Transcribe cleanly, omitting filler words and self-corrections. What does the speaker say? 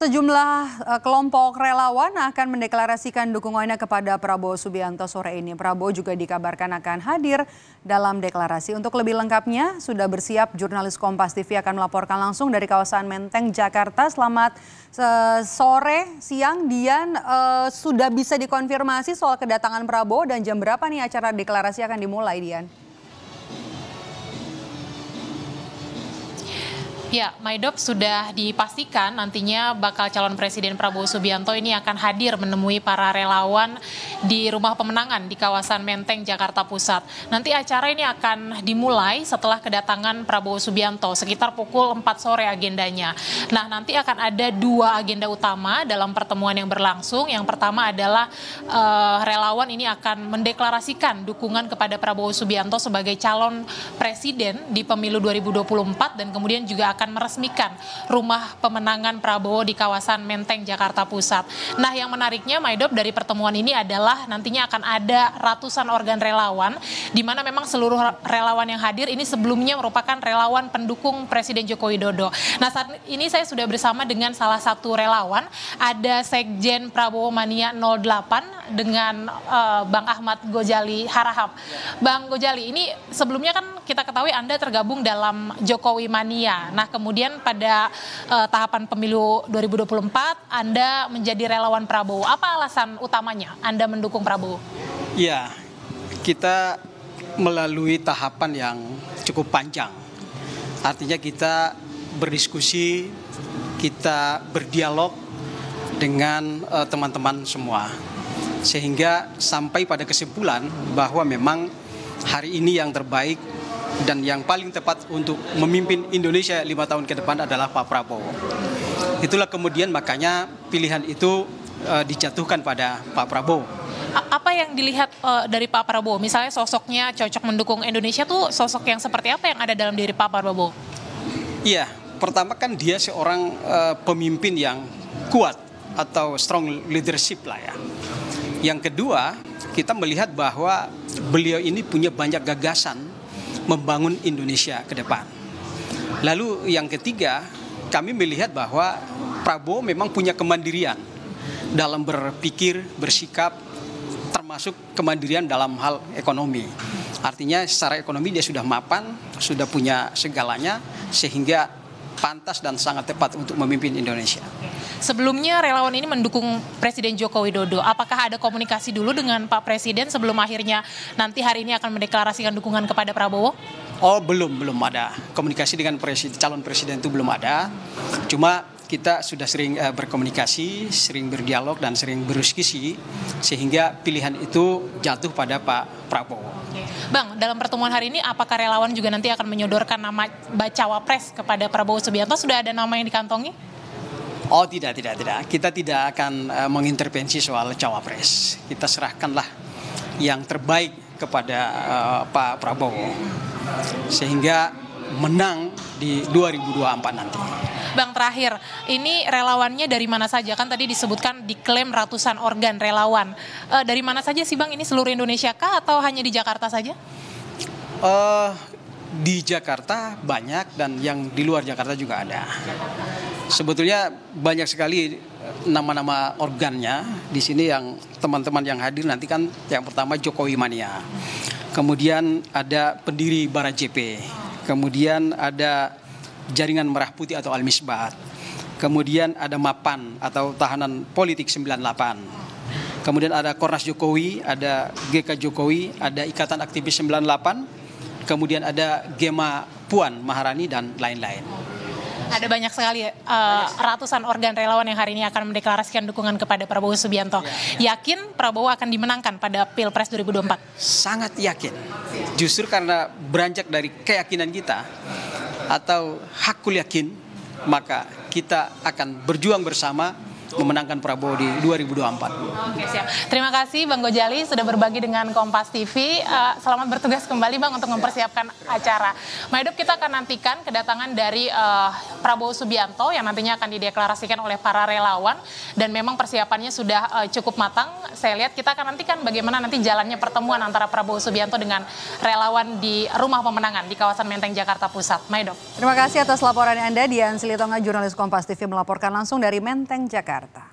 Sejumlah kelompok relawan akan mendeklarasikan dukungannya kepada Prabowo Subianto sore ini. Prabowo juga dikabarkan akan hadir dalam deklarasi. Untuk lebih lengkapnya, sudah bersiap jurnalis Kompas TV akan melaporkan langsung dari kawasan Menteng, Jakarta. Selamat sore, siang, Dian. Sudah bisa dikonfirmasi soal kedatangan Prabowo dan jam berapa nih acara deklarasi akan dimulai, Dian? Ya, Maidop sudah dipastikan nantinya bakal calon Presiden Prabowo Subianto ini akan hadir menemui para relawan di rumah pemenangan di kawasan Menteng, Jakarta Pusat. Nanti acara ini akan dimulai setelah kedatangan Prabowo Subianto sekitar pukul 4 sore agendanya. Nah, nanti akan ada dua agenda utama dalam pertemuan yang berlangsung. Yang pertama adalah relawan ini akan mendeklarasikan dukungan kepada Prabowo Subianto sebagai calon presiden di pemilu 2024 dan kemudian juga akan meresmikan rumah pemenangan Prabowo di kawasan Menteng, Jakarta Pusat. Nah, yang menariknya, Maidop, dari pertemuan ini adalah nantinya akan ada ratusan organ relawan, di mana memang seluruh relawan yang hadir ini sebelumnya merupakan relawan pendukung Presiden Joko Widodo. Nah, saat ini saya sudah bersama dengan salah satu relawan, ada Sekjen Prabowo Mania 08 dengan Bang Ahmad Gojali Harahap. Bang Gojali, ini sebelumnya kan kita ketahui Anda tergabung dalam Jokowi Mania. Nah, kemudian pada tahapan pemilu 2024 Anda menjadi relawan Prabowo. Apa alasan utamanya Anda mendukung Prabowo? Ya, kita melalui tahapan yang cukup panjang. Artinya kita berdiskusi, kita berdialog dengan teman-teman semua. Sehingga sampai pada kesimpulan bahwa memang hari ini yang terbaik dan yang paling tepat untuk memimpin Indonesia 5 tahun ke depan adalah Pak Prabowo. Itulah kemudian makanya pilihan itu dijatuhkan pada Pak Prabowo. Apa yang dilihat dari Pak Prabowo? Misalnya sosoknya cocok mendukung Indonesia tuh sosok yang seperti apa yang ada dalam diri Pak Prabowo? Iya, pertama kan dia seorang pemimpin yang kuat atau strong leadership lah ya. Yang kedua, kita melihat bahwa beliau ini punya banyak gagasan membangun Indonesia ke depan. Lalu yang ketiga, kami melihat bahwa Prabowo memang punya kemandirian dalam berpikir, bersikap, termasuk kemandirian dalam hal ekonomi. Artinya secara ekonomi dia sudah mapan, sudah punya segalanya, sehingga pantas dan sangat tepat untuk memimpin Indonesia. Sebelumnya relawan ini mendukung Presiden Joko Widodo. Apakah ada komunikasi dulu dengan Pak Presiden sebelum akhirnya nanti hari ini akan mendeklarasikan dukungan kepada Prabowo? Oh, belum ada. Komunikasi dengan calon presiden itu belum ada. Cuma kita sudah sering berkomunikasi, sering berdialog dan sering berdiskusi sehingga pilihan itu jatuh pada Pak Prabowo. Bang, dalam pertemuan hari ini apakah relawan juga nanti akan menyodorkan nama bacawa pres kepada Prabowo Subianto? Sudah ada nama yang dikantongi? Oh, tidak. Kita tidak akan mengintervensi soal cawapres. Kita serahkanlah yang terbaik kepada Pak Prabowo sehingga menang di 2024 nanti. Bang, terakhir, ini relawannya dari mana saja? Kan tadi disebutkan diklaim ratusan organ relawan. Dari mana saja sih, Bang? Ini seluruh Indonesia kah atau hanya di Jakarta saja? Di Jakarta banyak dan yang di luar Jakarta juga ada. Sebetulnya banyak sekali nama-nama organnya di sini yang teman-teman yang hadir nanti kan yang pertama Jokowi Mania. Kemudian ada pendiri Bara JP. Kemudian ada Jaringan Merah Putih atau Al-Misbat. Kemudian ada MAPAN atau Tahanan Politik 98. Kemudian ada Kornas Jokowi, ada GK Jokowi, ada Ikatan Aktivis 98. Kemudian ada Gema Puan Maharani dan lain-lain. Ada banyak sekali ratusan organ relawan yang hari ini akan mendeklarasikan dukungan kepada Prabowo Subianto. Yakin Prabowo akan dimenangkan pada Pilpres 2024? Sangat yakin. Justru karena beranjak dari keyakinan kita atau hakul yakin, maka kita akan berjuang bersama memenangkan Prabowo di 2024. Oke, siap. Terima kasih Bang Gojali sudah berbagi dengan Kompas TV. Selamat bertugas kembali Bang untuk mempersiapkan acara. Mahidup, kita akan nantikan kedatangan dari Prabowo Subianto yang nantinya akan dideklarasikan oleh para relawan, dan memang persiapannya sudah cukup matang. Saya lihat kita akan nantikan bagaimana nanti jalannya pertemuan antara Prabowo Subianto dengan relawan di rumah pemenangan di kawasan Menteng, Jakarta Pusat. Mahidup. Terima kasih atas laporan Anda. Dian Silitonga, jurnalis Kompas TV melaporkan langsung dari Menteng, Jakarta.